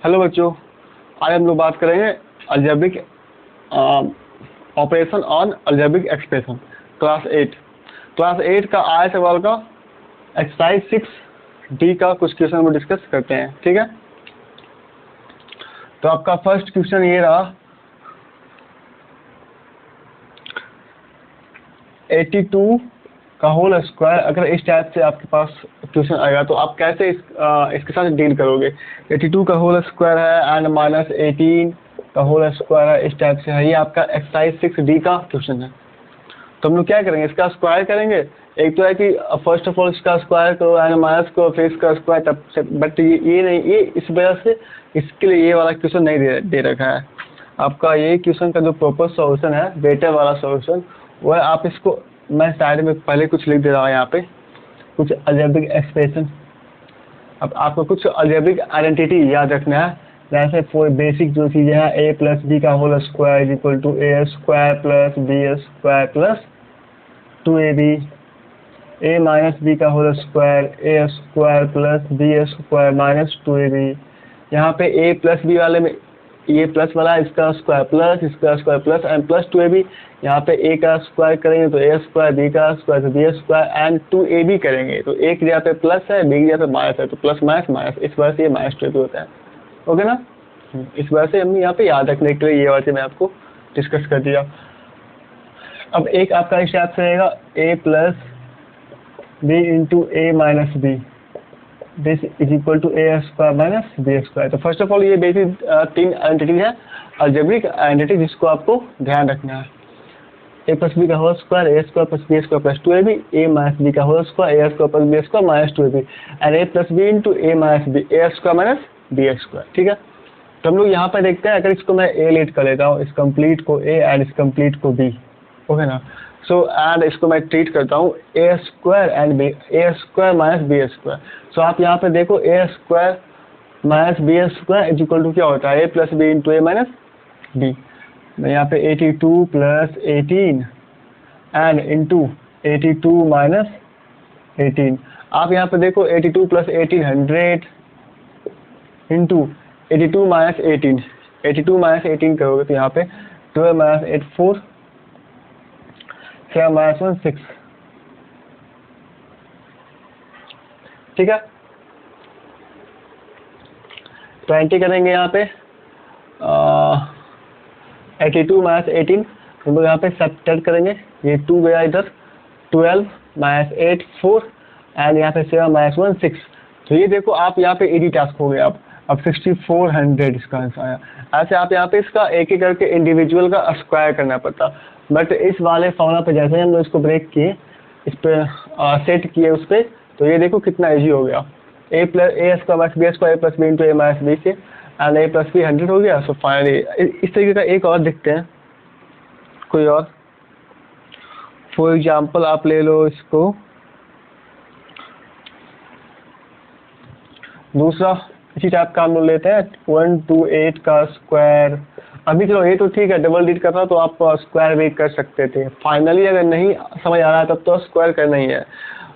Hello बच्चों, आज हम लोग बात करेंगे algebraic operation on algebraic expression class 8 का आय सवाल का एक्सरसाइज 6D का कुछ क्वेश्चन हम डिस्कस करते हैं। ठीक है, तो आपका फर्स्ट क्वेश्चन ये रहा 82 का होल स्क्वायर। अगर इस टाइप से आपके पास क्वेश्चन आएगा तो आप कैसे इसके साथ डील करोगे। 82 का होल स्क्वायर है एंड माइनस 18 का होल स्क्वायर है, इस टाइप से है। ये आपका एक्सरसाइज 6D का क्वेश्चन है। तो हम लोग क्या करेंगे, इसका स्क्वायर करेंगे। एक तो है कि फर्स्ट ऑफ ऑल इसका स्क्वायर करो एंड माइनस को फिर इसका स्क्वायर तब से, बट ये नहीं, ये इस वजह से इसके लिए ये वाला क्वेश्चन नहीं दे रखा है। आपका ये क्वेश्चन का जो प्रॉपर सॉल्यूशन है, बेटर वाला सॉल्यूशन, वो है आप इसको, मैं साइड में पहले कुछ लिख दे रहा हूँ यहाँ पे, कुछ अलजेब्रिक एक्सप्रेशन। अब आपको कुछ अलजेब्रिक आइडेंटिटी याद रखना है। जैसे फॉर बेसिक जो चीज़ें हैं, a प्लस बी का whole square is equal to a square plus b square plus 2ab, a minus b का whole square a square plus b square minus 2ab। यहाँ पे a प्लस बी वाले में ये प्लस वाला, इसका square plus and plus 2ab। यहाँ पे a का स्क्वायर करेंगे तो a स्क्वायर, b का स्क्वायर तो b स्क्वायर एंड 2ab करेंगे तो a की जगह पे प्लस है, b की जगह पे माइनस है, तो प्लस माइनस माइनस, इस वजह से ये माइनस 2ab होता है। ओके ना, इस वजह से हमने यहाँ पे याद रखने के लिए ये वाले मैं आपको डिस्कस कर दिया। अब एक आपका इस टाइप से रहेगा a plus b into a minus b, this is equal to a square minus b square. तो फर्स्ट ऑफ ऑल ये बेसिक तीन आइडेंटिटी है अलजेब्रिक आइडेंटिटी, जिसको आपको ध्यान रखना है। ए प्लस बी का whole square a square plus b square plus 2ab, a minus b का whole square a square plus b square minus 2ab and a plus b into a minus b a square minus b square. ठीक है, तो हम लोग यहाँ पर देखते हैं, अगर इसको मैं ए लेट कर लेता हूँ, इस कंप्लीट को ए एंड इस कंप्लीट को बी। ओके ना, सो एंड इसको मैं ट्रीट करता हूँ a square and b, a square minus b square. So आप यहाँ पे देखो a square minus b square is equal to क्या होता है, a plus b into a minus b. मैं यहाँ पे 82 प्लस 18 एंड इंटू 82 माइनस 18। आप यहाँ पे देखो 82 प्लस 18 100 इंटू 82 माइनस 18, 82 माइनस 18 करोगे तो यहाँ पे 12 माइनस 8 4, 7 माइनस 1 6। ठीक है, 20 करेंगे यहाँ पे 82 माइनस 18, हम लोग यहाँ पे सब्ट्रैक्ट करेंगे, ये 2 गया इधर, 12 माइनस 8 4 एंड यहाँ पे 7 माइनस 1 6। तो ये देखो आप यहाँ पे इजी टास्क हो गया। अब 6400 इसका आंसर आया। ऐसे आप यहाँ पे इसका एक एक करके इंडिविजुअल का स्क्वायर करना पड़ता, बट इस वाले फॉर्मूला पे जैसे हम लोग इसको ब्रेक किए, इस पे सेट किए उस पर, तो ये देखो कितना इजी हो गया। A plus a square minus b square plus b into a minus b से एंड ए प्लस बी 100 हो गया। सो फाइनली इस तरीके का एक और देखते हैं, कोई और। फॉर एग्जाम्पल आप ले लो इसको, दूसरा इसी टाइप का हम लोग लेते हैं 128 का स्क्वायर। अभी चलो ये तो ठीक है, डबल डिजिट कर रहा तो आप स्क्वायर भी कर सकते थे। फाइनली अगर नहीं समझ आ रहा है तब तो स्क्वायर करना ही है,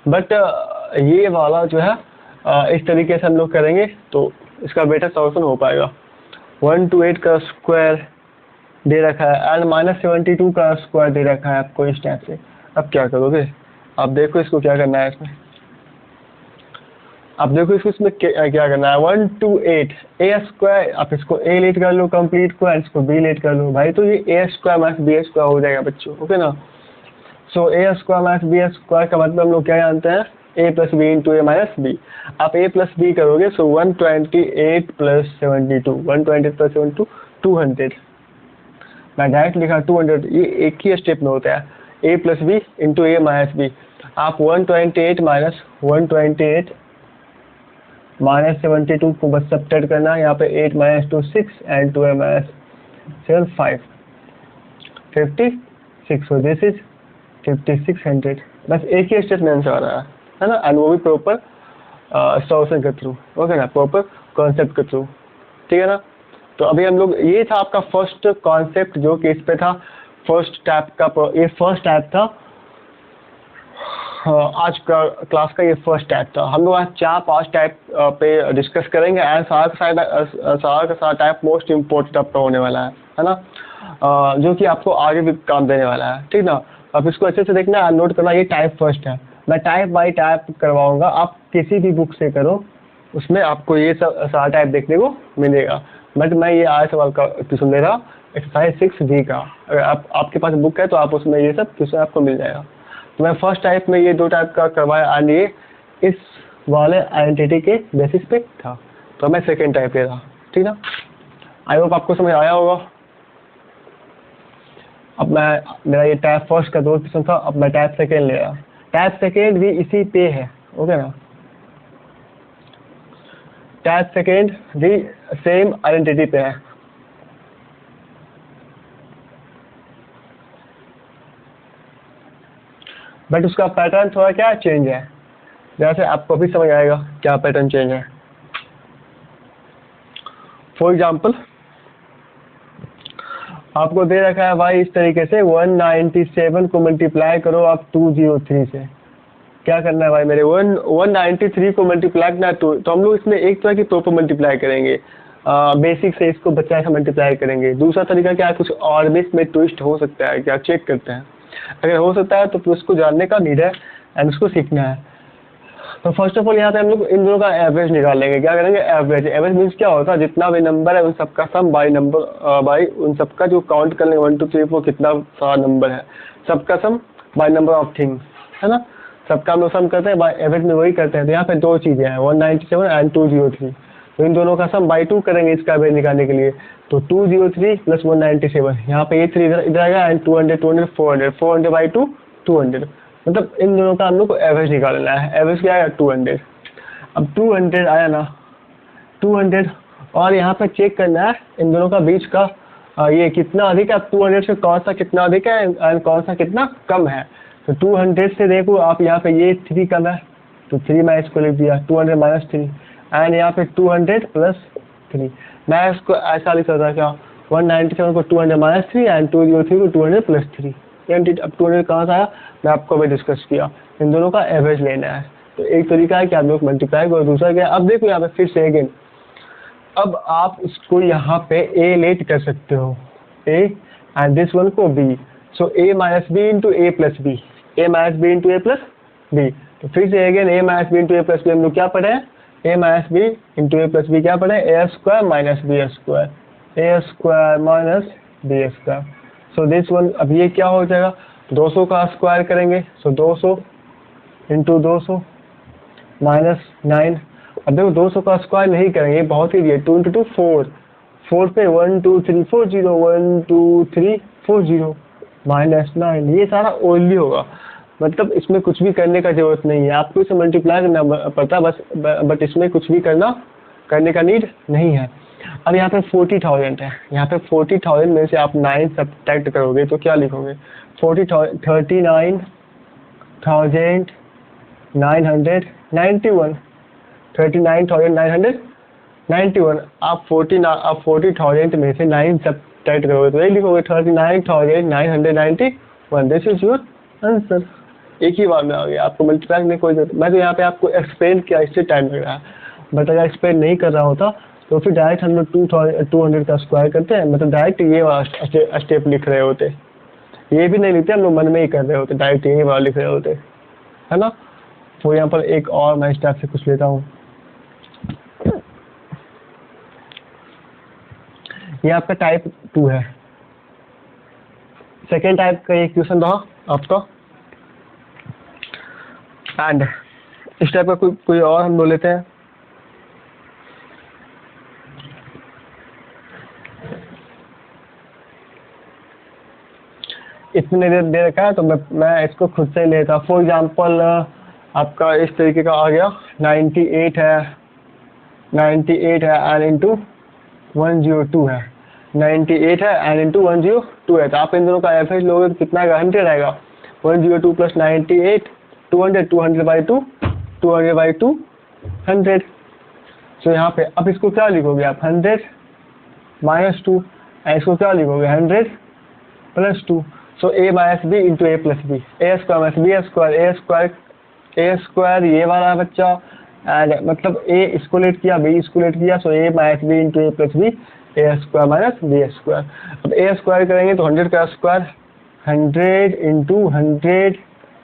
बट ये वाला जो है इस तरीके से हम लोग करेंगे तो इसका बेटर सॉल्यूशन हो पाएगा। 128 का स्क्वायर दे रखा है एंड माइनस 72 का स्क्वायर दे रखा है आपको इस टाइप से। अब क्या करोगे, आप देखो इसको क्या करना है इसमें। आप देखो इसमें क्या करना है, 128 ए स्क्वायर, आप इसको ए लेट कर लो कंप्लीट को एंड इसको बी लेट कर लो भाई, तो ये ए स्क्वायर माइनस बी स्क्वायर हो जाएगा बच्चों। ओके ना, सो a square minus b square का मतलब हम लोग क्या जानते हैं, ए plus b into a minus B. आप ए प्लस बी करोगे सो 128 प्लस 72, 128 प्लस 72 200। मैं डायरेक्ट लिखा 200, ये एक ही स्टेप में होता है, a plus b into a minus B. आप 128 माइनस 128 माइनस 72 को बस सब्ट्रैक्ट करना है। यहाँ पे 8 minus 2 6 and 2 minus 7 5 56, so this is 5600। बस एक ही स्टेप में आंसर आ रहा है ना, एंड वो भी प्रॉपर सॉल्यूशन के थ्रू। ओके ना, प्रॉपर कॉन्सेप्ट के थ्रू। ठीक है ना, तो अभी हम लोग, ये था आपका फर्स्ट कॉन्सेप्ट जो कि इस पे था, फर्स्ट टाइप का, ये फर्स्ट टाइप था आज का क्लास का ये फर्स्ट टाइप था। हम लोग आज 4-5 टाइप पे डिस्कस करेंगे एंड सारा का सारा टाइप मोस्ट इम्पोर्टेंट आपका होने वाला है ना, जो कि आपको आगे भी काम देने वाला है, ठीक ना। अब इसको अच्छे से देखना और नोट करना, ये टाइप फर्स्ट है। मैं टाइप बाई टाइप करवाऊंगा, आप किसी भी बुक से करो, उसमें आपको ये सब सारा टाइप देखने को मिलेगा। बट मैं ये आज सवाल का क्वेश्चन दे रहा हूँ एक्सरसाइज 6B का। अगर आपके पास बुक है तो आप उसमें ये सब क्वेश्चन आपको मिल जाएगा। तो मैं फर्स्ट टाइप में ये 2 टाइप का करवाया एंड ये इस वाले आइडेंटिटी के बेसिस पे था, तो मैं सेकेंड टाइप ले रहा, ठीक ना। आई होप आपको समझ आया होगा। अब मेरा ये टाइप फर्स्ट का 2 क्वेश्चन था, अब मैं टाइप सेकेंड ले रहा। टाइप सेकेंड भी इसी पे है, ओके ना। टाइप सेकेंड भी सेम आइडेंटिटी पे है, बट उसका पैटर्न थोड़ा क्या चेंज है, जैसे आपको भी समझ आएगा क्या पैटर्न चेंज है। फॉर एग्जाम्पल आपको दे रखा है भाई इस तरीके से 197 को मल्टीप्लाई करो आप 203 से। क्या करना है भाई मेरे, 193 को मल्टीप्लाई करना है तो हम लोग इसमें एक तरह की प्रॉपर मल्टीप्लाई करेंगे, बेसिक से इसको बच्चा का मल्टीप्लाई करेंगे। दूसरा तरीका क्या है, कुछ और भी इसमें ट्विस्ट हो सकता है क्या, चेक करते हैं। अगर हो सकता है तो उसको जानने का नीड है एंड उसको सीखना है। तो फर्स्ट ऑफ ऑल यहाँ पे हम लोग इन दोनों का एवरेज निकाल लेंगे। क्या करेंगे, एवरेज। एवरेज मीन्स क्या होता है, जितना भी नंबर है उन सबका सम बाई नंबर, बाई उन सबका जो काउंट कर लेंगे 1 2 3 4 कितना सारा नंबर है, सबका सम बाई नंबर ऑफ थिंग्स, है ना। सबका हम लोग सम करते हैं, बाई एवरेज में वही करते हैं। तो यहाँ पे 2 चीज़ें हैं, 197 एंड 203। तो इन दोनों का सम बाई 2 करेंगे इसका एवरेज निकालने के लिए। तो 203 प्लस 197, यहाँ पे ये 3 इधर आएगा एंड 200 200 400 400 बाई 2 200, मतलब इन दोनों का हम लोग को एवरेज निकालना है। एवरेज क्या आएगा 200। अब 200 आया ना, 200, और यहाँ पे चेक करना है इन दोनों का बीच का ये कितना अधिक है। 200 से कौन सा कितना अधिक है एंड कौन सा कितना कम है। तो 200 से देखो आप यहाँ पे ये 3 कम है, तो 3 मैं इसको लिख दिया, 200 माइनस 3 एंड यहाँ पे 200 प्लस 3। मैं इसको ऐसा लिख सकता क्या, 197 को 200 माइनस 3 एंड 203 को 200 प्लस 3। अब 200 कहाँ से आया, मैं आपको अभी डिस्कस किया। इन दोनों का एवरेज लेना है। तो एक तरीका है कि आप लोग मल्टीप्लाई करो, दूसरा क्या। अब देखो यहाँ पे फिर से अगेन, अब आप इसको यहाँ पे ए लेट कर सकते हो, ए एंड दिस वन को b. So a minus b into a plus b, a minus b into a plus b. तो फिर से again a minus b into a plus b हम लोग क्या पढ़े हैं, a minus b into a plus b क्या पढ़े, a square minus b square, a square minus b square. So this one, अब ये क्या हो जाएगा, 200 का स्क्वायर करेंगे, सो 200 इंटू 200 माइनस 9। अब देखो 200 का स्क्वायर नहीं करेंगे, बहुत ही 2 इंटू 2 4, 4 पे 1 2 3 4 0 1 2 3 4 0 माइनस 9। ये सारा ओनली होगा, मतलब इसमें कुछ भी करने का जरूरत नहीं है, आपको इसे मल्टीप्लाई करना पड़ता है बस, बट इसमें कुछ भी करने का नीड नहीं है। अब यहाँ पे 40,000 है, यहाँ पे 40,000 में से आप 9 सब्ट्रैक्ट करोगे तो क्या लिखोगे, 39,991, 39,991। आप 40,000 में से 9 सब्ट्रैक्ट करोगे तो ये लिखोगे 39,991। This is your answer. एक ही बार में आ गया, आपको मल्टीप्लाई करने की कोई जरूरत। मैं तो यहाँ पे आपको एक्सप्लेन किया, इससे टाइम लग रहा है, बट अगर एक्सप्लेन नहीं कर रहा होता तो फिर डायरेक्ट हम लोग 200 का स्क्वायर करते हैं, मतलब डायरेक्ट ये वाला स्टेप लिख रहे होते, ये भी नहीं लिखते हम लोग, मन में ही कर रहे होते, डायरेक्ट ये वाला लिख रहे होते, है ना। फॉर एग्जाम्पल एक और मैं इस टाइप से कुछ लेता हूँ, ये आपका टाइप 2 है। सेकेंड टाइप का एक क्वेश्चन रहा आपका, एंड इस टाइप का कोई और हम लोग लेते हैं। इतने दे रखा है तो मैं इसको खुद से लेता। फॉर एग्जांपल आपका इस तरीके का आ गया, 98 है एंड इंटू 102 है, 98 है एंड इंटू 102 है। तो आप इन दोनों का एवरेज लोगे तो कितना आएगा, 100 आएगा। 102 प्लस 98 200, 200 बाई 2 200 बाई 2 100। सो यहाँ पे अब इसको क्या लिखोगे आप, 100 माइनस 2, इसको क्या लिखोगे 100 plus 2। So a minus b into a plus b, a square minus b square, a square a square ये वाला है बच्चा, एंड मतलब ए इसको लेट किया, बी इसको लेट किया, सो a minus b into a plus b, a square minus b square. अब ए स्क्वायर करेंगे तो 100 का square 100 into 100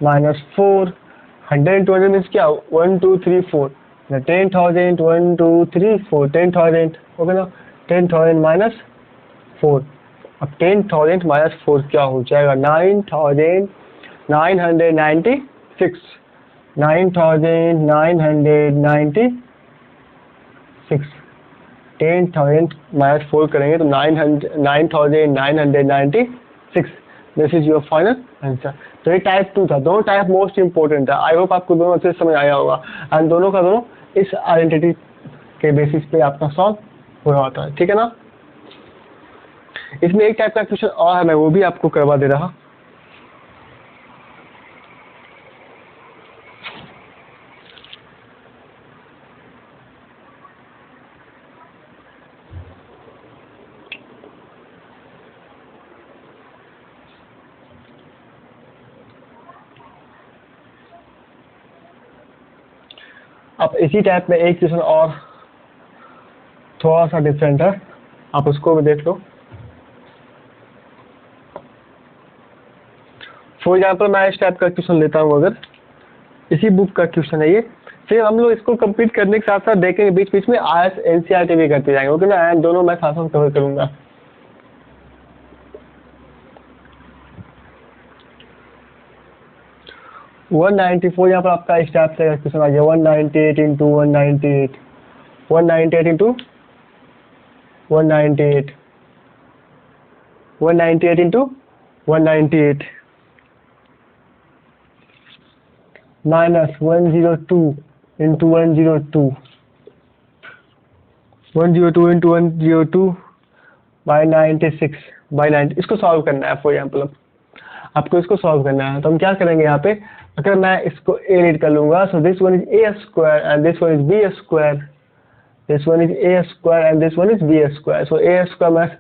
minus 4, 100 into 100 means क्या 1 2 3 4, 10,000 1 2 3 4 10,000 हो गया ना, 10,000 माइनस 4। अब 10,000 माइनस 4 क्या हो जाएगा 9,996, 9,996, 10,000 माइनस 4 करेंगे तो 9,996, this is your final answer. तो ये टाइप 2 था, दोनों टाइप मोस्ट इंपॉर्टेंट है। आई होप आपको दोनों अच्छे से समझ आया होगा, एंड दोनों का दोनों इस आइडेंटिटी के बेसिस पे आपका सॉल्व हो रहा होता है, ठीक है ना। इसमें एक टाइप का क्वेश्चन और है, मैं वो भी आपको करवा दे रहा। अब इसी टाइप में एक क्वेश्चन और थोड़ा सा डिफरेंट है, आप उसको भी देख लो। फॉर एग्जाम्पल मैं इस टाइप का क्वेश्चन लेता हूँ, अगर इसी बुक का क्वेश्चन है ये, फिर हम लोग इसको कंप्लीट करने के साथ साथ देखेंगे बीच बीच में आईएएस एनसीईआरटी भी करते जाएंगे, ओके ना, एंड दोनों मैं साथ साथ कवर करूंगा। वन 194 यहाँ पर आपका इस टाइप से क्वेश्चन आ गया, 198 into 198, 198 into 198, 198 into 198 minus 102 into 102, 102 into 102 by 96 by 90। इसको सॉल्व करना है। फॉर एग्जाम्पल आपको इसको सॉल्व करना है, तो हम क्या करेंगे यहाँ पे, अगर मैं इसको ए रीड कर लूंगा, so this one is a square and this one is b square, this one is a square and this one is b square. So a square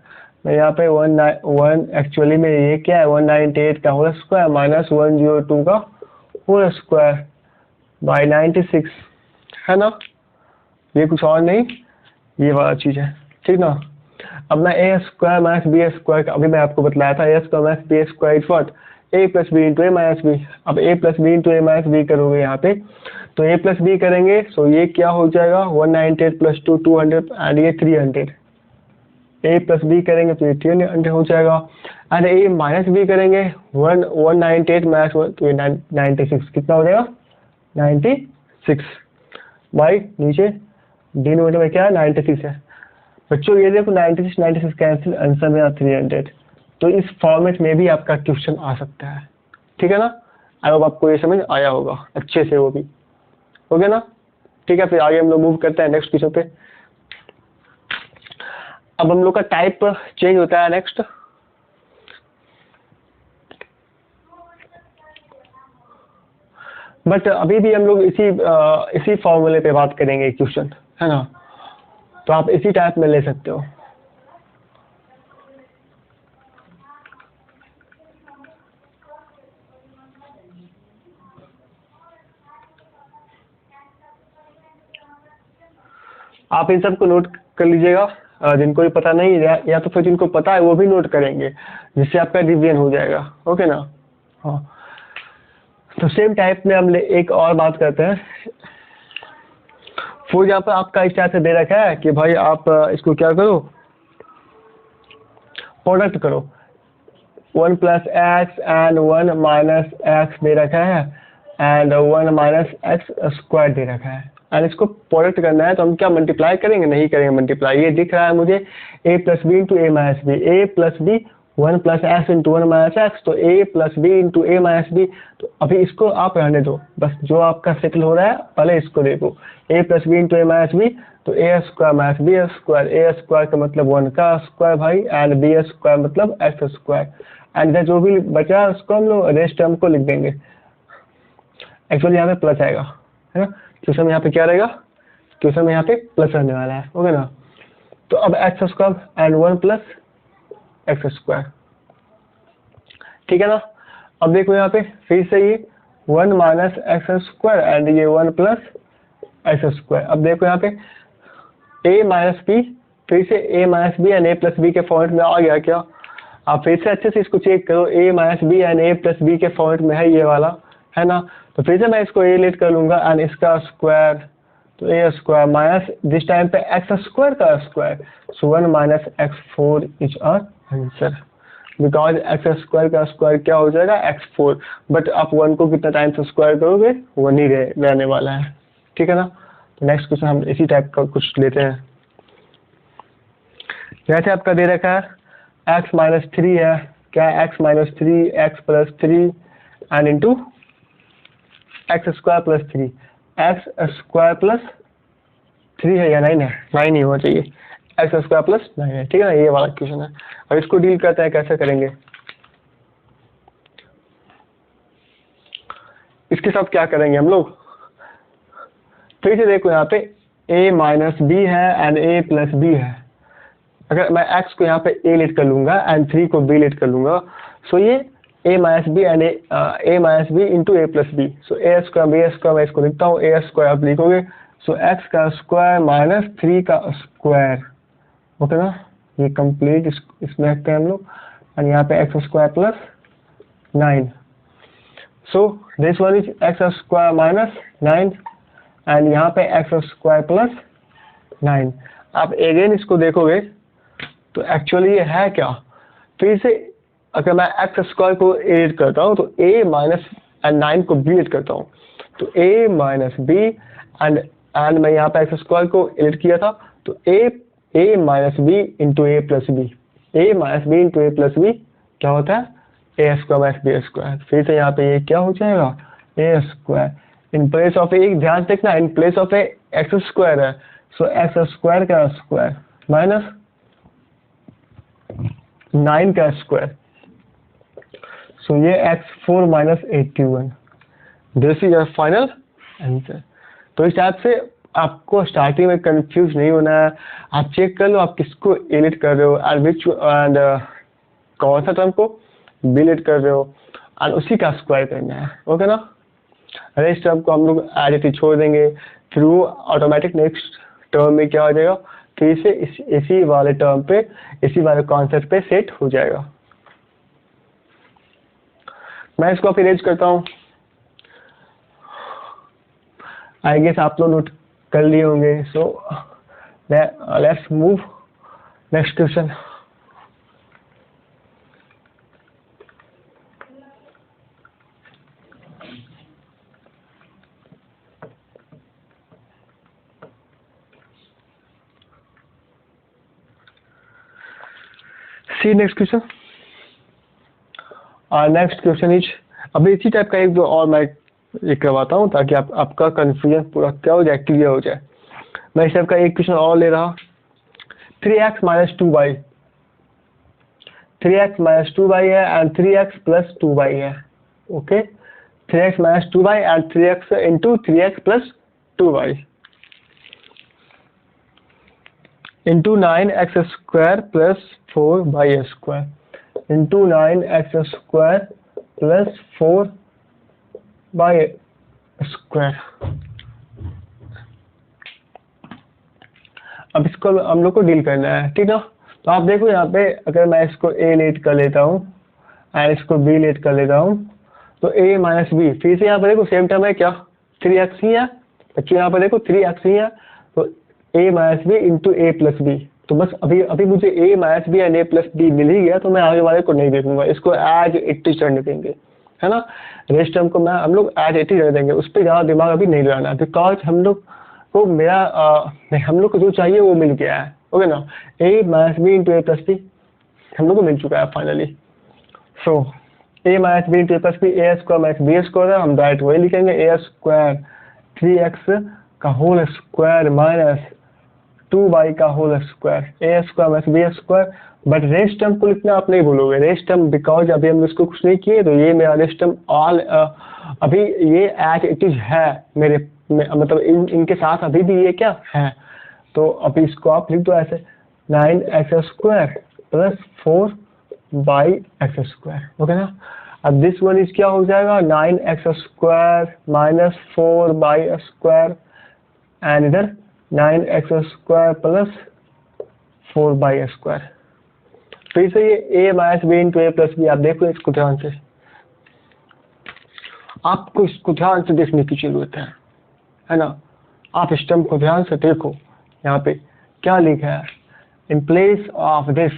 मैं यहाँ पे 1 एक्चुअली में ये क्या है 198 का होल स्क्वायर माइनस 102 का होल स्क्वायर बाई 96 है ना, ये कुछ और नहीं, ये वाला चीज़ है, ठीक ना। अब मैं a square minus b square, अभी मैं आपको बतलाया था a square minus b square is what a plus b into a minus b. अब a plus b into a minus b करोगे यहाँ पे, तो ए प्लस बी करेंगे, सो ये क्या हो जाएगा 198 प्लस 2 200 एंड ये 300। ए प्लस बी करेंगे तो ये 300 हो जाएगा, एंड ए माइनस बी करेंगे 198 माइनस 1 तो ये 96, कितना हो जाएगा 96 बाई नीचे डिनोमिनेटर में क्या है 96 है। बच्चों ये देखो 96 96 कैंसिल, आंसर मेरा 300। तो इस फॉर्मेट में भी आपका क्वेश्चन आ सकता है, ठीक है ना। आई होप आपको ये समझ आया होगा अच्छे से, वो भी हो गया ना, ठीक है। फिर आगे हम लोग मूव करते हैं नेक्स्ट क्वेश्चन पे। अब हम लोग का टाइप चेंज होता है नेक्स्ट, बट अभी भी हम लोग इसी फॉर्मूले पे बात करेंगे क्वेश्चन, है ना, तो आप इसी टाइप में ले सकते हो। आप इन सबको नोट कर लीजिएगा, जिनको भी पता नहीं है या तो फिर जिनको पता है वो भी नोट करेंगे, जिससे आपका रिवीजन हो जाएगा, ओके ना। हाँ, तो सेम टाइप में हम एक और बात करते हैं। फॉर एग्जाम्पल आपका इस टाइप से दे रखा है कि भाई आप इसको क्या करो, प्रोडक्ट करो, 1 plus x and 1 minus x दे रखा है एंड 1 माइनस एक्स स्क्वायर दे रखा है, एंड इसको प्रोडक्ट करना है। तो हम क्या मल्टीप्लाई करेंगे, नहीं करेंगे मल्टीप्लाई। ये दिख रहा है मुझे a plus b into a minus b, a plus b 1 plus x into 1 minus x, तो a plus b into a minus b. तो अभी इसको आप रहने दो, बस जो आपका सेटल हो रहा है पहले इसको देखो, ए plus b into a minus b, तो ए square minus b square, a square का मतलब 1 का स्क्वायर भाई, एंड बी स्क्वायर मतलब एक्स स्क्वायर, एंड इधर जो भी बचा है उसको हम लोग रेस्ट टर्म को लिख देंगे। एक्चुअली यहाँ पे प्लस आएगा, है ना, क्वेश्चन में यहाँ पे क्या रहेगा, क्वेश्चन में यहाँ पे प्लस रहने वाला है, ओके ना। तो अब x square and 1 plus x square, ठीक है ना। अब देखो यहाँ पे फिर से ये 1 माइनस एक्स स्क्वायर एंड ये 1 प्लस एक्स स्क्वायर। अब देखो यहाँ पे a माइनस बी, फिर से a minus b and a plus b के फॉर्मेट में आ गया क्या? आप फिर से अच्छे से इसको चेक करो, a minus b and a plus b के फॉर्मेट में है ये वाला, है ना? तो फिर से मैं इसको a लेट कर लूंगा एंड इसका स्क्वायर, तो a square minus this time पे एक्स स्क्वायर का square, so 1 minus x4 is our answer, because x square का स्क्वायर क्या हो जाएगा x4, बट आप 1 को कितना टाइम से स्क्वायर करोगे 1 ही रहने वाला है, ठीक है ना? तो नेक्स्ट क्वेश्चन हम इसी टाइप का कुछ लेते हैं। जैसे आपका दे रखा है x माइनस 3 है, क्या x minus 3 x plus 3 and into x square plus 3, x square plus 3 है या 9 है? 9 ही होना चाहिए, एक्स स्क्वायर प्लस 9 है, ठीक है ना? ये वाला क्वेश्चन है। अब इसको डील करते हैं, कैसे करेंगे? इसके साथ क्या करेंगे हम लोग? फिर से देखो यहाँ पे a माइनस बी है एंड a प्लस बी है। अगर मैं x को यहाँ पे a लेट कर लूंगा एंड 3 को b लेट कर लूंगा, सो ये a minus b and a minus b into a plus b, so a square b square, मैं इसको लिखता हूँ a स्क्वायर, आप लिखोगे सो x का स्क्वायर माइनस 3 का स्क्वायर, ओके ना? ये कंप्लीट इसमें रखते हैं हम लोग एंड यहाँ पे x square plus 9, so this one is x square minus 9 and यहाँ पे एक्स स्क्वायर प्लस 9। आप अगेन इसको देखोगे तो एक्चुअली ये है क्या? फिर से अगर मैं एक्स स्क्वायर को एड करता हूँ तो a माइनस एंड 9 को b एड करता हूँ, तो a माइनस b एंड मैं यहाँ पे एक्स स्क्वायर को एड किया था, तो a minus b into a plus b, a minus b into a plus b क्या होता है? a square minus b square. फिर से यहाँ पे ये क्या हो जाएगा? a square in place of a, ध्यान देखना, in place of a x square है, सो एक्स स्क्वायर का स्क्वायर माइनस 9 का स्क्वायर, सो ये x4 minus 81, this is your final answer. तो इस टाइप से आपको स्टार्टिंग में कंफ्यूज नहीं होना है, आप चेक कर लो आप किसको एडिट कर रहे हो एंड विच एंड कौन सा टर्म को बिलेट कर रहे हो एंड उसी का स्क्वायर करना है, ओके ना? रेस्ट टर्म को हम लोग एडिट छोड़ देंगे, थ्रू ऑटोमेटिक नेक्स्ट टर्म में क्या हो जाएगा? फिर से इसी वाले टर्म पे, इसी वाले कॉन्सेप्ट पे सेट हो जाएगा। मैं इसको अब इरेज करता हूँ, आई गेस आप लोग नोट कर लिए होंगे, so let's move next question. See next question, next question is, अभी इसी टाइप का एक दो और मैं ये करवाता हूँ ताकि आपका कंफ्यूजन पूरा क्या हो जाए, क्लियर हो जाए। मैं इस टाइप का एक क्वेश्चन और ले रहा, 3x minus 2y, 3x minus 2y है एंड 3x प्लस 2y है, okay? 3x minus 2y and 3x into 3x plus 2y into 9x square plus 4y square into 9x square plus 4y square. अब इसको हम लोग को deal करना है, ठीक है? तो आप देखो यहाँ पे अगर मैं इसको a लेट कर लेता हूँ एंड इसको b लेट कर लेता हूँ, तो a माइनस बी, फिर से यहाँ पर देखो सेम टर्म है क्या? 3x ही है, बच्चों यहाँ पर देखो 3x ही है, तो a minus b into a plus b. तो बस अभी मुझे a minus b and a plus b मिल ही गया, तो मैं आगे वाले को नहीं देखूंगा, इसको एज इट इज करने देंगे, है ना? रेस्ट टर्म को हम लोग एज इट इज कर देंगे, उस पर ज़्यादा दिमाग अभी नहीं लगाना, बिकॉज हम लोग को हम लोग को जो चाहिए वो मिल गया है, ओके ना? a minus b into a plus b हम लोग को मिल चुका है finally. So a minus b into a plus b, a square minus b square है, हम डायरेक्ट वही लिखेंगे, ए स्क्वायर 3x का होल स्क्वायर माइनस 2y का whole square, a square minus b square. But rest term को लिखना आप नहीं भूलोगे, रेस्ट टर्म, बिकॉज अभी हम इसको कुछ नहीं किए, तो ये मेरा रेस्ट टर्म ऑल अभी ये एज इट इज है मेरे मतलब इनके साथ अभी भी ये क्या है, तो अभी इसको आप लिख दो ऐसे 9x square plus 4y x square, okay ना? अब दिस वन इज क्या हो जाएगा 9x² माइनस 4y² एंड इधर 9x² प्लस 4y²। फिर से ये a minus b into a plus b. आप देखो इसको ध्यान से, आपको इसको ध्यान से देखने की जरूरत है ना। आप सिस्टम को ध्यान से देखो, यहाँ पे क्या लिखा है, in place of this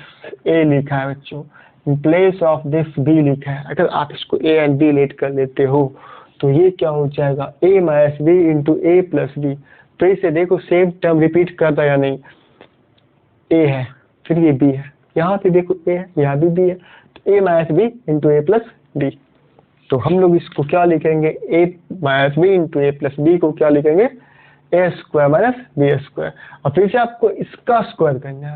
a लिखा है बच्चों, in place of this b लिखा है। अगर आप इसको ए एंड बी लेट कर लेते हो तो ये क्या हो जाएगा a minus b into a plus b. फिर से देखो सेम टर्म रिपीट करता या नहीं, a है फिर ये b है, यहाँ पे देखो a है यहाँ भी b है, तो a minus b into a plus b. तो हम लोग इसको क्या लिखेंगे, a minus b into a plus b को क्या लिखेंगे a² माइनस b²। और फिर से आपको इसका स्क्वायर करना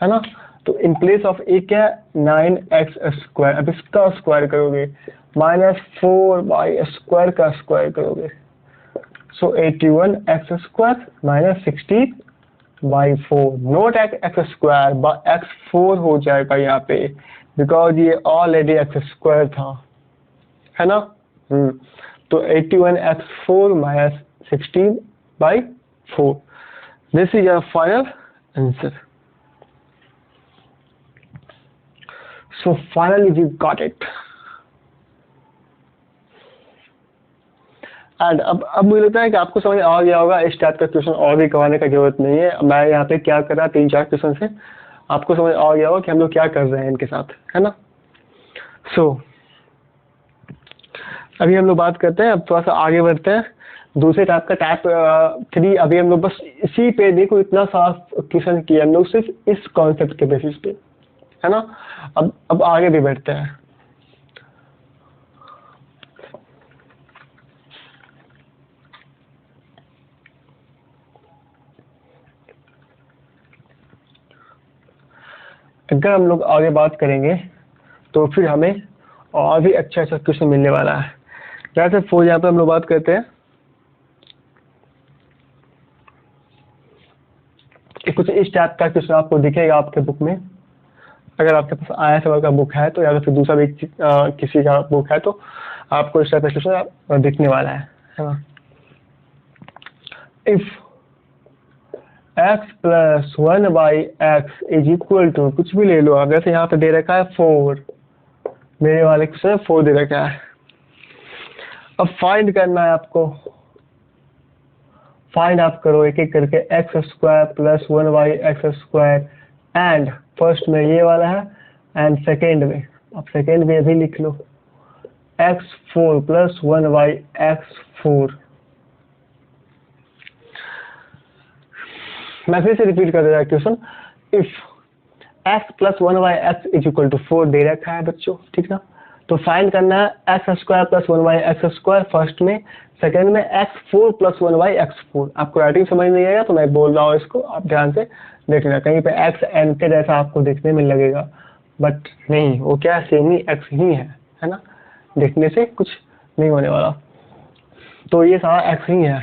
है ना। तो इन प्लेस ऑफ a क्या 9x², अब इसका स्क्वायर करोगे माइनस 4y² का स्क्वायर करोगे, सो 81x² minus 16/4। Note x², x4 हो जाएगा यहाँ पे, बिकॉज ये ऑलरेडी x² था, है ना। तो 81x4 minus 16/4, this is your final answer. So finally we got it. And अब मुझे लगता है कि आपको समझ आ गया होगा, इस टाइप का क्वेश्चन और भी करवाने का जरूरत नहीं है। मैं यहाँ पे क्या कर रहा 3-4 क्वेश्चन से आपको समझ आ गया होगा कि हम लोग क्या कर रहे हैं इनके साथ, है ना। सो अभी हम लोग बात करते हैं, अब थोड़ा सा आगे बढ़ते हैं दूसरे टाइप का, टाइप 3। अभी हम लोग बस इसी पे देखो इतना सा क्वेश्चन किया हम लोग सिर्फ इस कॉन्सेप्ट के बेसिस पे, है ना। अब आगे भी बढ़ते हैं। अगर हम लोग आगे बात करेंगे तो फिर हमें और भी अच्छा क्वेश्चन मिलने वाला है। जैसे फॉर यहाँ पे हम लोग बात करते हैं कि कुछ इस टाइप का क्वेश्चन आपको दिखेगा आपके बुक में। अगर आपके पास IIS लेवल का बुक है तो, या फिर दूसरा भी किसी का बुक है तो आपको इस टाइप का क्वेश्चन दिखने वाला है ना। If x plus 1/x is equal to, कुछ भी ले लो आप, जैसे यहाँ पे दे रखा है 4, मेरे वाले क्वेश्चन 4 दे रखा है। अब फाइंड करना है आपको, फाइंड आप करो एक एक करके x² plus 1/x² and first में ये वाला है एंड सेकेंड में, आप सेकेंड में भी लिख लो x4 प्लस 1/x4। मैं फिर से रिपीट कर दे रहा question. If x plus 1/x is equal to 4 दे रखा है बच्चों, ठीक ना। तो फाइंड करना है x² प्लस 1/x² फर्स्ट में, सेकेंड में x4 प्लस 1/x4। आपको राइटिंग समझ नहीं आएगा तो मैं बोल रहा हूँ इसको, आप ध्यान से देखना। कहीं पे x n के जैसा आपको देखने में लगेगा, बट नहीं, वो क्या सेम ही x ही है ना। देखने से कुछ नहीं होने वाला, तो ये सारा x ही है।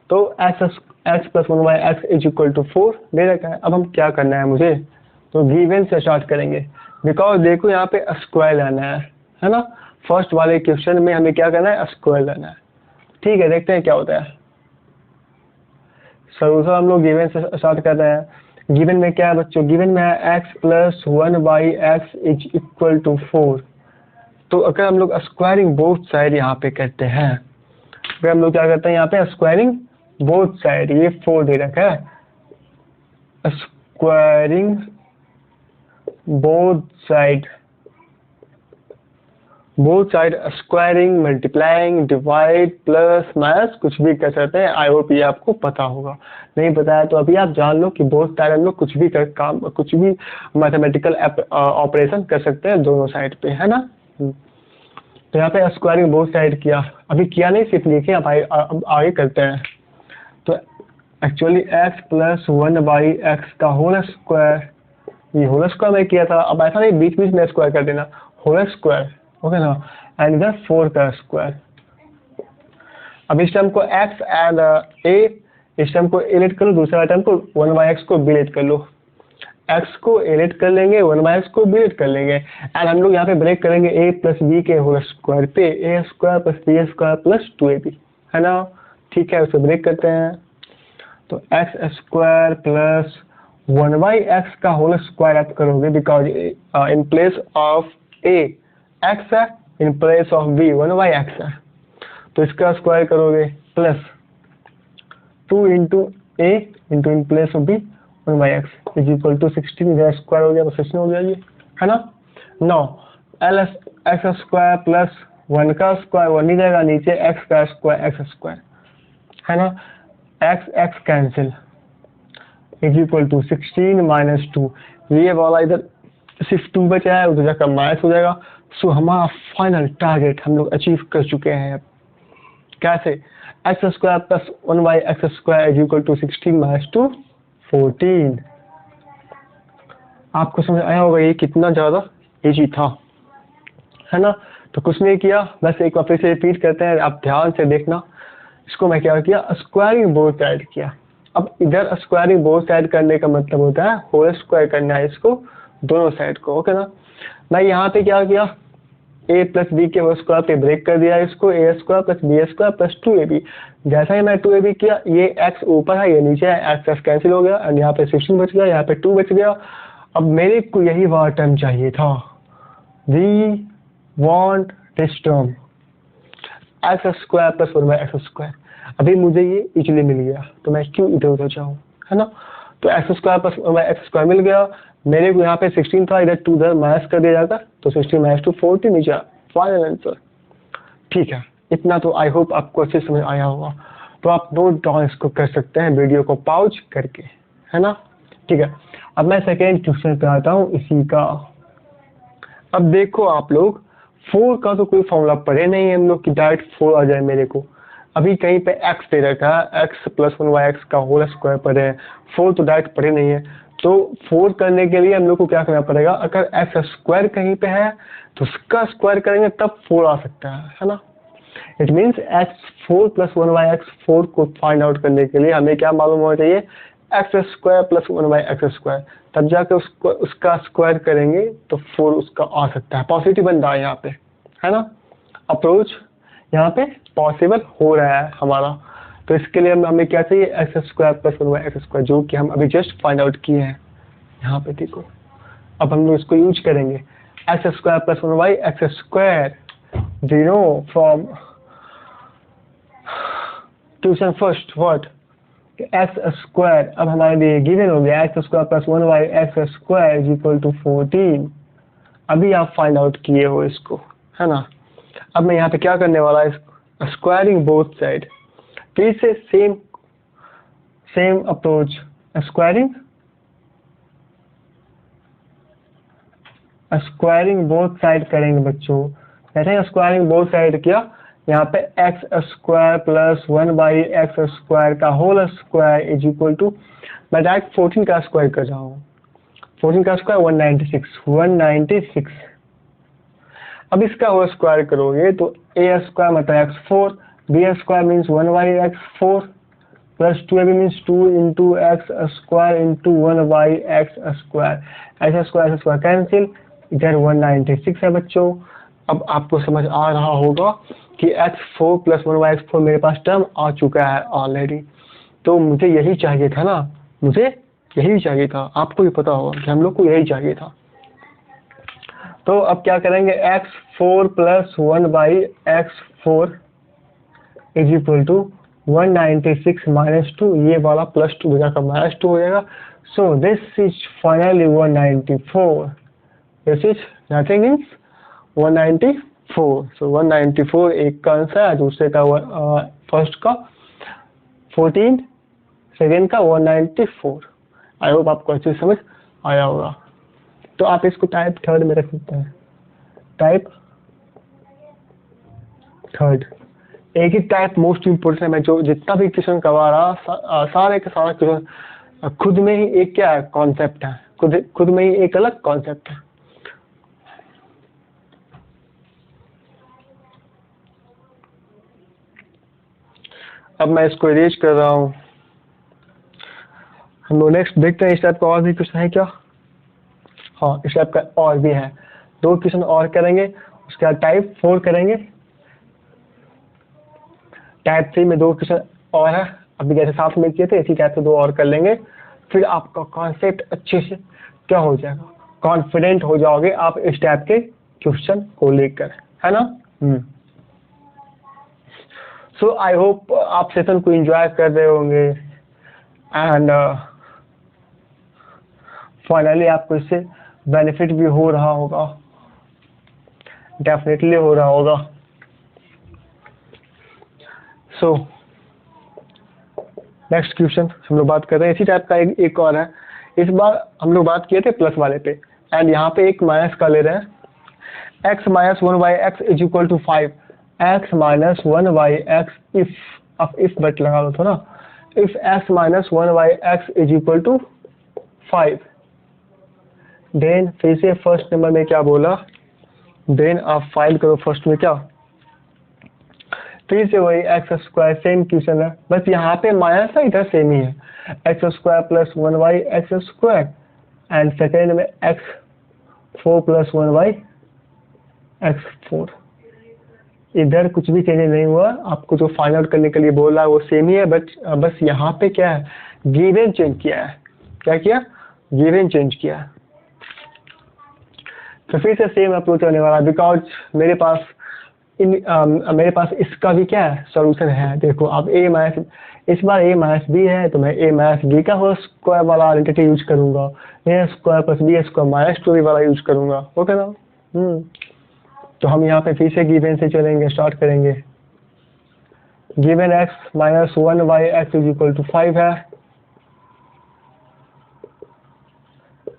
तो x plus 1/x is equal to 4 दे रखा है। अब हम क्या करना है मुझे, तो गिवन से स्टार्ट करेंगे, बिकॉज देखो यहाँ पे स्क्वायर लाना है ना। फर्स्ट वाले क्वेश्चन में हमें क्या करना है, स्क्वायर लाना है। ठीक है, देखते हैं क्या होता है। सॉल्यूशन हम लोग गिवन से स्टार्ट कर रहे हैं। गिवन में क्या है बच्चों, गिवन में है x plus 1/x is equal to 4। तो अगर हम लोग स्क्वायरिंग बोथ साइड यहाँ पे करते हैं, फिर हम लोग क्या करते हैं यहाँ पे स्क्वायरिंग बोथ साइड, ये 4 दे रखा है, squaring both side squaring, multiplying, divide, plus, minus, कुछ भी कर सकते हैं। आई होप ये आपको पता होगा, नहीं पता है तो अभी आप जान लो कि बोथ साइड हम लोग कुछ भी काम, कुछ भी मैथमेटिकल ऑपरेशन कर सकते हैं दोनों साइड पे, है ना। तो यहाँ पे स्क्वायरिंग बोथ साइड किया, अभी किया नहीं सिर्फ लिखे, अब आगे करते हैं। तो एक्चुअली x प्लस 1/x का होल स्क्वायर, ये होल स्क्वायर में किया था। अब ऐसा नहीं बीच बीच में स्क्वायर कर देना, होल स्क्वायर, ओके ना, एंड इधर 4 का स्क्वायर। अब इस टर्म को x एंड a, इस टर्म को a लेट कर लो, दूसरा टर्म को 1/x को b लेट कर लो, x को a लेट कर लेंगे, 1/x को b लेट कर लेंगे, एंड हम लोग यहाँ पे ब्रेक करेंगे a प्लस बी के होल स्क्वायर पे, a square plus b square plus 2ab, है ना। ठीक है, उसे ब्रेक करते हैं। तो एक्स स्क्वायर प्लस 1/x का होल स्क्वायर आप करोगे, because in place of a x है, in place of b 1/x है, तो इसका स्क्वायर करोगे plus 2 into a into in place of b 1/x is equal to 16, इधर स्क्वायर हो गया तो 16 हो गया ये, है ना। No L x square plus 1 का स्क्वायर 1 नहीं जाएगा, नीचे x का स्क्वायर x स्क्वायर, है ना। x x cancel is equal to 16 minus 2, ये वाला इधर सिर्फ 2 बचा है, उधर जाकर माइनस हो जाएगा। सो हमारा फाइनल टारगेट हम लोग अचीव कर चुके हैं। कैसे? X square plus 1/x square is equal to 16 minus 2 14। आपको समझ आया होगा ये कितना ज़्यादा इजी था, है ना। तो कुछ नहीं किया, बस एक बार फिर से रिपीट करते हैं, आप ध्यान से देखना। इसको मैं क्या किया, स्क्वायरिंग बोथ साइड किया। अब इधर स्क्वायरिंग बोथ साइड करने का मतलब होता है होल स्क्वायर करना है इसको, दोनों साइड को, ओके ना। मैं यहाँ पे क्या किया, a प्लस बी के होल स्क्वायर पे ब्रेक कर दिया इसको, a square plus b square plus 2ab। जैसा ही मैं 2ab किया, ये x ऊपर है ये नीचे है, x कैंसिल हो गया, एंड यहाँ पे 16 बच गया, यहाँ पे 2 बच गया। अब मेरे को यही वाला टर्म चाहिए था, we want this term x square plus 1/x square. अभी मुझे ये इजीली मिल गया, तो मैं क्यों इधर उधर जाऊँ, है ना। तो x square plus 1/x square मिल गया मेरे को, यहाँ पे 16 था, इधर 2 उधर माइनस कर दिया जाता, तो 16 माइनस 2 14 नीचे फाइनल आंसर। ठीक है, इतना तो आई होप आपको अच्छे समझ आया होगा। तो आप नोट डाउन इसको कर सकते हैं वीडियो को पॉज करके, है ना। ठीक है, अब मैं सेकेंड क्वेश्चन पे आता हूँ इसी का। अब देखो आप लोग, 4 का तो कोई फॉर्मूला पढ़े नहीं है हम लोग कि डायरेक्ट 4 आ जाए मेरे को। अभी कहीं पे x दे रखा है, x प्लस 1/x का होल स्क्वायर पढ़े हैं, 4 तो डायरेक्ट पढ़े नहीं है। तो 4 करने के लिए हम लोग को क्या करना पड़ेगा, अगर x स्क्वायर कहीं पे है तो उसका स्क्वायर करेंगे तब 4 आ सकता है ना। It means x4 plus 1/x 4 को फाइंड आउट करने के लिए हमें क्या मालूम होना चाहिए, x square plus 1/x square, तब जाकर उसका स्क्वायर करेंगे तो 4 उसका आ सकता है। पॉसिटिव बन रहा है यहाँ पे, है ना। अप्रोच यहाँ पे पॉसिबल हो रहा है हमारा। तो इसके लिए हमें क्या चाहिए, x square plus 1/x square, जो कि हम अभी जस्ट फाइंड आउट किए हैं यहाँ पे। देखो अब हम लोग इसको यूज करेंगे, x square plus 1/x square, zero from tuition first what x square. अब हमारे लिए गिवन हो गया x square plus 1/x square is equal to 14। अभी आप फाइंड आउट किए हो इसको, है ना। अब मैं यहाँ पे क्या करने वाला है, स्क्वायरिंग बोथ साइड, फिर से same approach, squaring both side करेंगे बच्चों। जैसे स्क्वायरिंग बोथ साइड किया, यहाँ पे x square plus 1/x square का whole square is equal to, मैं डायरेक्ट 14 का स्क्वायर कर रहा हूँ, 14 का स्क्वायर 196। अब इसका होल स्क्वायर करोगे तो a स्क्वायर मतलब x4, b square means 1/x4 plus 2ab means 2 into x square into 1/x square, ऐसा स्क्वायर कैंसिल, इधर 196 है बच्चों। अब आपको समझ आ रहा होगा कि x4 प्लस 1/x4 मेरे पास टर्म आ चुका है ऑलरेडी। तो मुझे यही चाहिए था ना, मुझे यही चाहिए था, आपको भी पता होगा कि हम लोग को यही चाहिए था। तो अब क्या करेंगे, x4 plus 1/x4 is equal to 196 minus 2, ये वाला प्लस 2 का माइनस 2 हो जाएगा। So this is finally 194, this is nothing is 194। सो 194 एक का आंसर है, दूसरे का फर्स्ट का 14, सेकेंड का 194। आई होप आपको अच्छे से समझ आया होगा। तो आप इसको टाइप थर्ड में रख सकते हैं, टाइप थर्ड। एक ही टाइप मोस्ट इम्पोर्टेंट है। मैं जो जितना भी क्वेश्चन करवा रहा, सारे का सारा क्वेश्चन खुद में ही एक क्या है, कॉन्सेप्ट है, खुद में ही एक अलग कॉन्सेप्ट है। अब मैं इसको इरेज कर रहा हूँ। हम लोग नेक्स्ट देखते हैं इस टाइप का और भी क्वेश्चन है क्या। हाँ, इस टाइप का और भी है, 2 क्वेश्चन और करेंगे, उसके बाद टाइप 4 करेंगे। टाइप 3 में 2 क्वेश्चन और है, अभी जैसे 7 में किए थे इसी टाइप से 2 और कर लेंगे, फिर आपका कॉन्सेप्ट अच्छे से क्या हो जाएगा, कॉन्फिडेंट हो जाओगे आप इस टाइप के क्वेश्चन को लेकर, है ना। सो आई होप आप सेशन को एंजॉय कर रहे होंगे एंड फाइनली आपको इससे बेनिफिट भी हो रहा होगा, डेफिनेटली हो रहा होगा। सो नेक्स्ट क्वेश्चन हम लोग बात कर रहे हैं, इसी टाइप का एक और है। इस बार हम लोग बात किए थे प्लस वाले पे, एंड यहाँ पे एक माइनस का ले रहे हैं। x minus 1 by x is equal to 5, x minus 1 by x if but लगा दो थोड़ा, if x minus 1 by x is equal to 5, then फिर से फर्स्ट नंबर में क्या बोला, देन आप फाइल करो फर्स्ट में क्या, फिर से वही एक्स स्क्वायर, सेम क्वेश्चन है, बस यहाँ पे माइनस है, इधर सेम ही है, x square plus 1 by x square, and second में एक्स 4 प्लस 1 बाई x4। इधर कुछ भी चेंज नहीं हुआ, आपको जो फाइंड आउट करने के लिए बोल रहा है वो सेम ही है, बट बस यहाँ पे क्या है, गिवन चेंज किया है। क्या किया, गिवन चेंज किया है। तो फिर से सेम अप्रोच होने वाला, बिकॉज मेरे पास इसका भी क्या है, सॉल्यूशन है। देखो आप a माइनस, इस बार a माइनस बी है तो मैं a माइनस बी का होल स्क्वायर वाला आइडेंटिटी यूज करूंगा, a square plus b square minus 2 वाला यूज करूंगा, ओके ना। तो हम यहाँ पे फिर से गिवन से चलेंगे, स्टार्ट करेंगे। Given x minus 1 by x is equal to 5 है,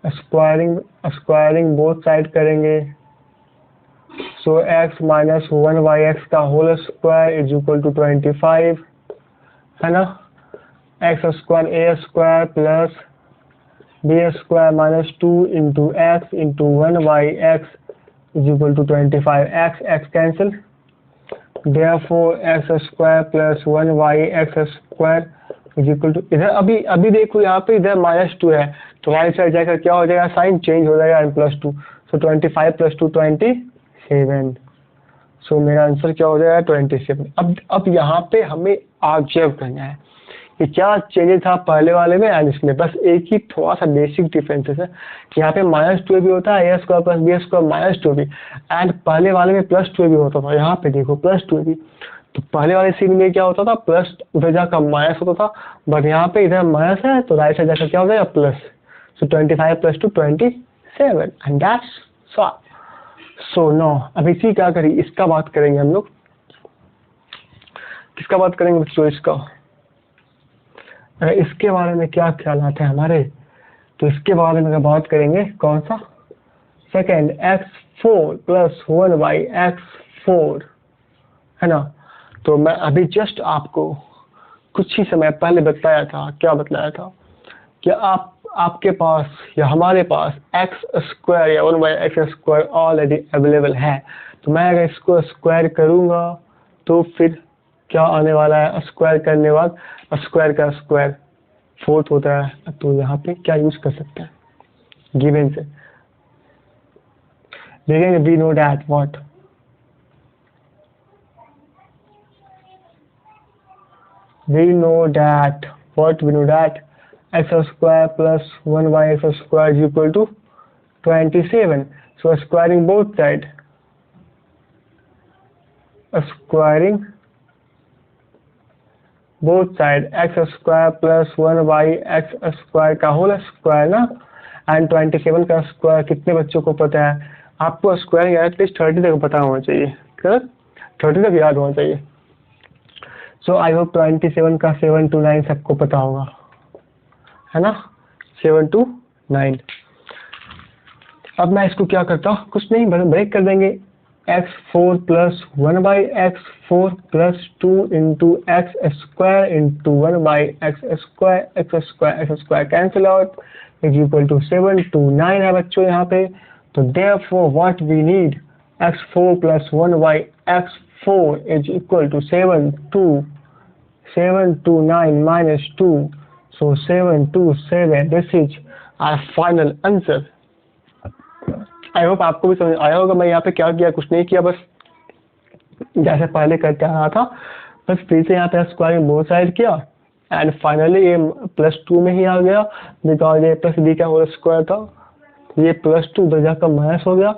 स्क्वायरिंग बोथ साइड करेंगे, so x minus 1 by x का whole square is equal to 25, है ना। X square a square plus b square minus 2 into x into 1 by x is equal to 25, x cancel, therefore x square plus 1 y x square is equal to, इधर अभी देखो यहाँ पे इधर -2 है तो राइट साइड जाकर क्या हो जाएगा, साइन चेंज हो जाएगा, +2, सो 25 + 2 27, सो मेरा आंसर क्या हो जाएगा 27। अब यहाँ पे हमें ऑब्जर्व करना है कि क्या चेंजेस था पहले वाले में एंड इसमें, बस एक ही थोड़ा सा बेसिक डिफरेंसेस है कि यहाँ पे -2 भी होता है, a square plus b square -2 भी, एंड पहले वाले में +2 भी होता था, यहाँ पे देखो +2 भी। तो पहले वाले सीन में क्या होता था, प्लस उधर जाकर माइनस होता था, बट यहाँ पे इधर माइनस है तो राइट साइड जाकर क्या हो जाएगा plus, so 25 + 2 27, and that's so no. अब इसी क्या करें, इसका बात करेंगे हम लोग, किसका बात करेंगे बच्चों, इसका। इसके बारे में क्या ख्याल आते हैं हमारे, तो इसके बारे में बात करेंगे, कौन सा, second x4 plus 1 by x4, है ना। तो मैं अभी जस्ट आपको कुछ ही समय पहले बताया था, क्या बताया था कि आपके पास या हमारे पास एक्स स्क्वायर या 1 by x square already available है, तो मैं अगर इसको स्क्वायर करूँगा तो फिर क्या आने वाला है, स्क्वायर करने बाद स्क्वायर का स्क्वायर 4 होता है, तो यहाँ पे क्या यूज कर सकते हैं, गिवन से देखेंगे, we know that what, we know that x square plus 1 by x square is equal to 27, so squaring both sides, x square plus 1 by x square का होल स्क्वायर ना, एंड 27 का square कितने बच्चों को पता है, आपको स्क्वायर एटलीस्ट 30 तक पता होना चाहिए, करेक्ट, 30 तक याद होना चाहिए। सो आई होप 27 का 7 to 9 सबको पता होगा, है ना, 7 to 9। अब मैं इसको क्या करता हूँ, कुछ नहीं, ब्रेक कर देंगे, x4 plus 1 by x4 plus 2 into x square into 1 by x square cancel out is equal to 7 to 9 है बच्चों यहाँ पे। तो therefore what we need, x4 plus 1 by x4 is equal to 7 to 9 minus 2, so 7 to 7, this is our final answer, I hope आपको भी समझ आया होगा मैं यहाँ पे क्या किया, कुछ नहीं किया, बस जैसे पहले करते आ रहा था, बस फिर से यहाँ पे स्क्वायरिंग बोथ साइड किया एंड फाइनली ये +2 में ही आ गया बिकॉज ये +b का होल स्क्वायर था, ये +2 उधर जाकर माइनस हो गया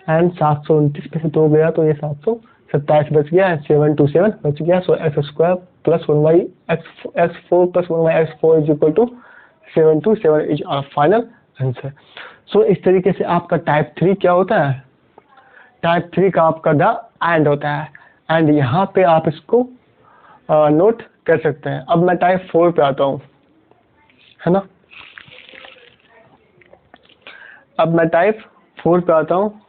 एंड 729 में से 2 गया तो ये 727 बच गया एंड 727 बच गया। So x square plus 1/x4 plus 1/x4 is equal to 727 is our final answer. So इस तरीके से आपका टाइप 3 क्या होता है, टाइप 3 का आपका द एंड होता है एंड यहाँ पे आप इसको नोट कर सकते हैं। अब मैं टाइप 4 पे आता हूँ, है ना, अब मैं टाइप 4 पे आता हूँ।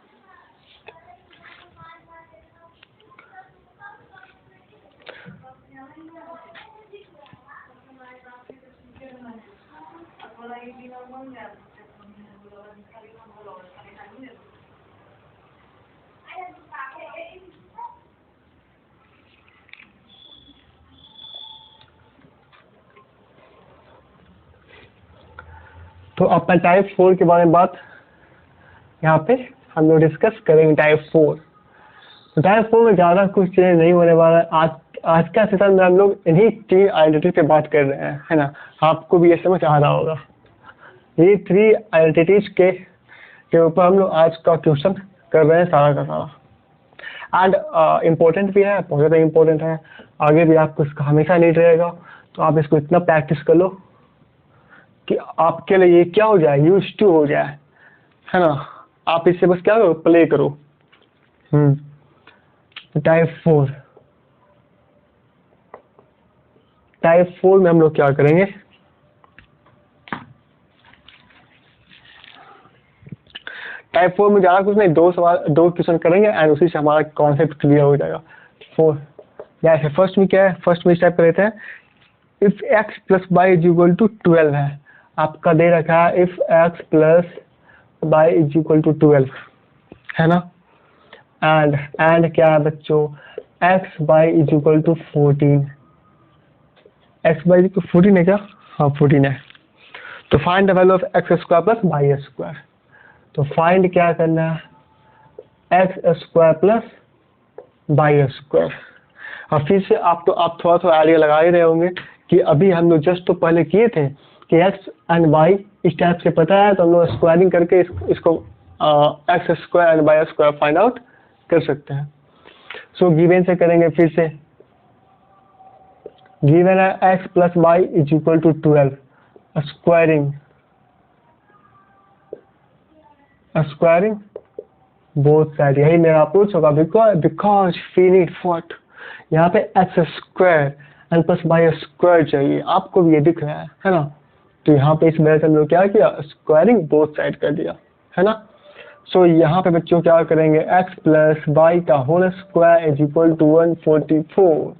तो अब मैं टाइप 4 के बारे में बात यहाँ पे हम लोग डिस्कस करेंगे टाइप 4। तो टाइप 4 में ज़्यादा कुछ चीज़ें नहीं होने वाला है। आज का सेशन में हम लोग इन्हीं 3 आइडेंटिटी पे बात कर रहे हैं, है ना, आपको भी ये समझ आ रहा होगा। ये 3 आइडेंटिटीज के ऊपर हम लोग आज का क्वेश्चन कर रहे हैं सारा का सारा एंड इम्पोर्टेंट भी है, बहुत ज़्यादा इम्पोर्टेंट है, आगे भी आपको इसका हमेशा नीड रहेगा। तो आप इसको इतना प्रैक्टिस कर लो कि आपके लिए ये क्या हो जाए, यूज टू हो जाए, है ना। आप इससे बस क्या करो, प्ले करो। टाइप 4, टाइप 4 में हम लोग क्या करेंगे, टाइप 4 में ज़्यादा कुछ नहीं, 2 क्वेश्चन करेंगे एंड उसी से हमारा कॉन्सेप्ट क्लियर हो जाएगा। 4 जैसे फर्स्ट में क्या है, फर्स्ट में इस टाइप का लेते हैं, if x plus y is equal to 12 है, आपका दे रखा है if x plus y is equal to 12, है ना, एंड क्या है बच्चों, x y is equal to 14, x y is 14 है क्या, हाँ 14 है। तो find the value of x square plus y square, तो फाइंड क्या करना है, x square plus y square. और फिर से आप थोड़ा थोड़ा आइडिया लगा ही रहे होंगे कि अभी हम लोग जस्ट तो पहले किए थे कि x एंड y इस टाइप से पता है तो हम लोग स्क्वायरिंग करके इसको x square and y square find out कर सकते हैं। सो गिवन से करेंगे, फिर से गिवन है x plus y is equal to 12, squaring both side, यही मेरा अप्रोच होगा बिकॉज वी नीड व्हाट, यहाँ पे x square and plus y square चाहिए, आपको भी ये दिख रहा है ना। तो यहाँ पे इस वजह से हम लोग क्या किया, स्क्वायरिंग बोथ साइड कर दिया, है ना। सो यहाँ पे बच्चों क्या करेंगे, एक्स प्लस वाई का whole square is equal to 144।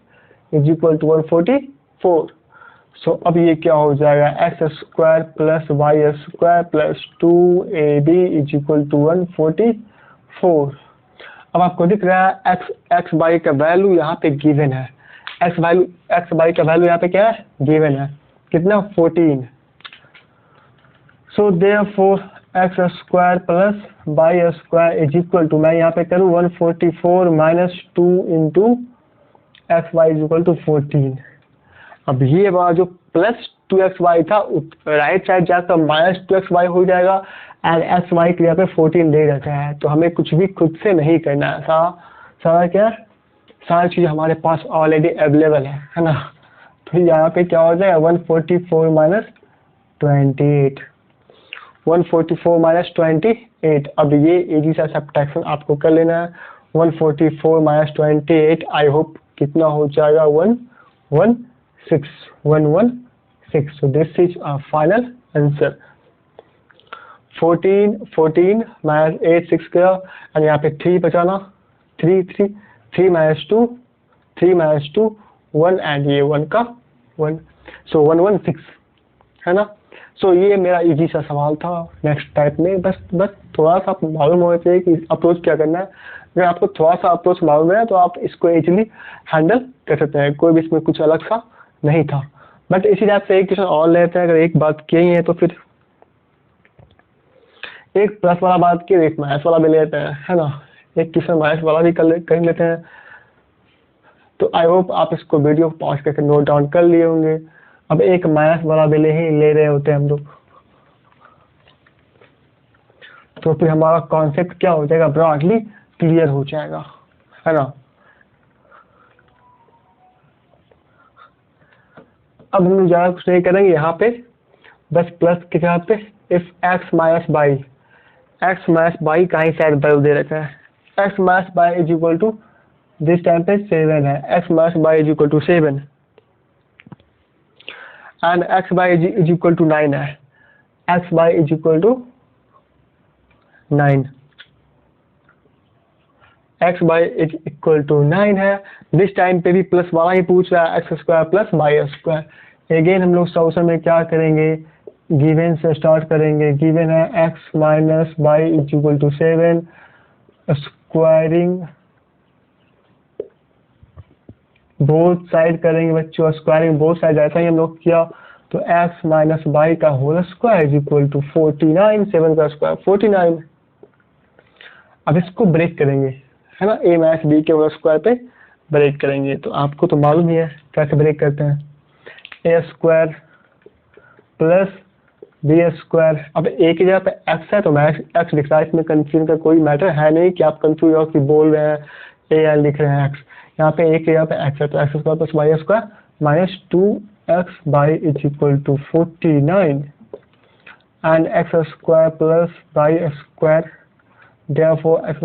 So अब ये क्या हो जाएगा, x square plus y square plus 2ab is equal to 144। अब आपको दिख रहा है एक्स वाई का वैल्यू यहाँ पे गिवन है, एक्स वाई का वैल्यू यहाँ पे क्या है, गिवन है, कितना, 14। So therefore x square plus y square is equal to, मैं यहाँ पे करूँ 144 minus 2 into x y is equal to 14। अब ये वाला जो प्लस 2xy था राइट साइड जाकर माइनस 2xy हो जाएगा एंड एक्स वाई के यहाँ पे 14 दे रखा है, तो हमें कुछ भी खुद से नहीं करना है, सारा क्या, सारी चीज़ हमारे पास ऑलरेडी अवेलेबल है ना। तो यहाँ पे क्या हो जाएगा, 144 माइनस 28, 144 माइनस 28। अब ये इजी सा सब्ट्रैक्शन आपको कर लेना है, 144 माइनस 28 आई होप कितना हो जाएगा, 116। So this is our final answer. 14 minus 8 6 गया और यहाँ पे 3 बचाना, 3 minus 2 1 एंड ये 1 का 1, सो 116, है ना। सो ये मेरा इजी सा सवाल था। नेक्स्ट टाइप में बस थोड़ा सा मालूम होना चाहिए कि अप्रोच क्या करना है। अगर आपको थोड़ा सा अप्रोच मालूम है तो आप इसको इजीली हैंडल कर सकते हैं, कोई भी इसमें कुछ अलग सा नहीं था। बट इसी टाइप से एक क्वेश्चन और लेते हैं, अगर एक बात की है तो फिर एक प्लस वाला बात की, एक माइनस वाला भी लेते हैं, है ना, एक क्वेश्चन माइनस वाला भी कर लेते हैं। तो आई होप आप इसको वीडियो पॉज करके नोट डाउन कर लिए होंगे। अब एक माइनस वाला भी ले रहे होते हैं हम लोग, तो फिर हमारा कॉन्सेप्ट क्या हो जाएगा, ब्रॉडली क्लियर हो जाएगा, है ना। अब हम लोग ज़्यादा कुछ नहीं करेंगे यहाँ पे, बस प्लस के जगह पे if x minus y, x minus y का ही शायद वैल्यू दे रखा है। X minus y is equal to this time पे 7 है, x minus y is equal to 7 and x y is equal to 9 है, x y is equal to 9, x y is equal to 9 है। This time पे भी plus वाला ही पूछ रहा है, x square plus by square. Again हम लोग सॉल्यूशन में क्या करेंगे, गिवन से स्टार्ट करेंगे। गिवन है x minus y is equal to 7, squaring both side करेंगे बच्चों, स्क्वायरिंग बोथ साइड ऐसा ही हम लोग किया। तो एक्स माइनस बाई का whole square is equal to 49, 7 का स्क्वायर 49। अब इसको ब्रेक करेंगे, है ना, ए माइनस बी के होल स्क्वायर पे ब्रेक करेंगे। तो आपको तो मालूम ही है कैसे ब्रेक करते हैं, ए स्क्वायर प्लस बी स्क्वायर। अब ए की जगह पे एक्स है तो मैं एक्स लिख रहा है, इसमें कंफ्यूजन का कोई मैटर है नहीं कि आप कंफ्यूज हो कि बोल रहे हैं ए एल लिख रहे हैं एक्स। यहाँ पे ए की जगह पे एक्स है तो x square plus y square minus 2x y is equal to 49 and x square plus y square, therefore x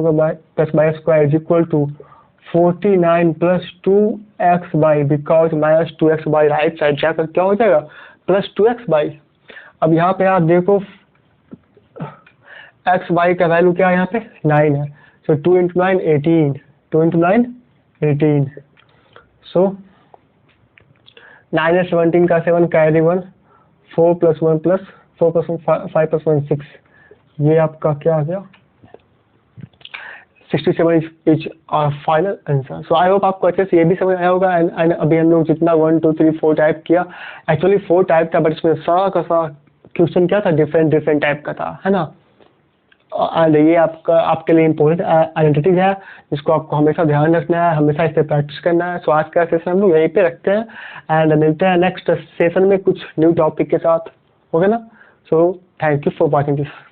plus y square is equal to 49 plus 2x by, because minus 2x by right side जाकर क्या हो जाएगा plus 2x by। अब यहाँ पे आप देखो x by का वैल्यू क्या है, यहाँ पे 9 है, so 2 into 9 18, 2 into 9 18, so 9 है 17 का 7 carry 1, 4 plus 1 plus 4 plus 1 5 plus 1 6, ये आपका क्या आ गया 67 is our final answer. So I hope आपको अच्छे से ये भी समझ आया होगा। एंड अभी हम लोग जितना 1 2 3 4 टाइप किया, एक्चुअली 4 टाइप था, बट इसमें सारा का सारा क्वेश्चन क्या था, डिफरेंट टाइप का था, है ना। एंड ये आपके लिए इम्पोर्टेंट आइडेंटिटीज है जिसको आपको हमेशा ध्यान रखना है, हमेशा इस पर प्रैक्टिस करना है। सो आज का सेशन हम लोग यहीं पे रखते हैं एंड मिलते हैं नेक्स्ट सेशन में कुछ न्यू टॉपिक के साथ, ओके ना। So thank you for watching this.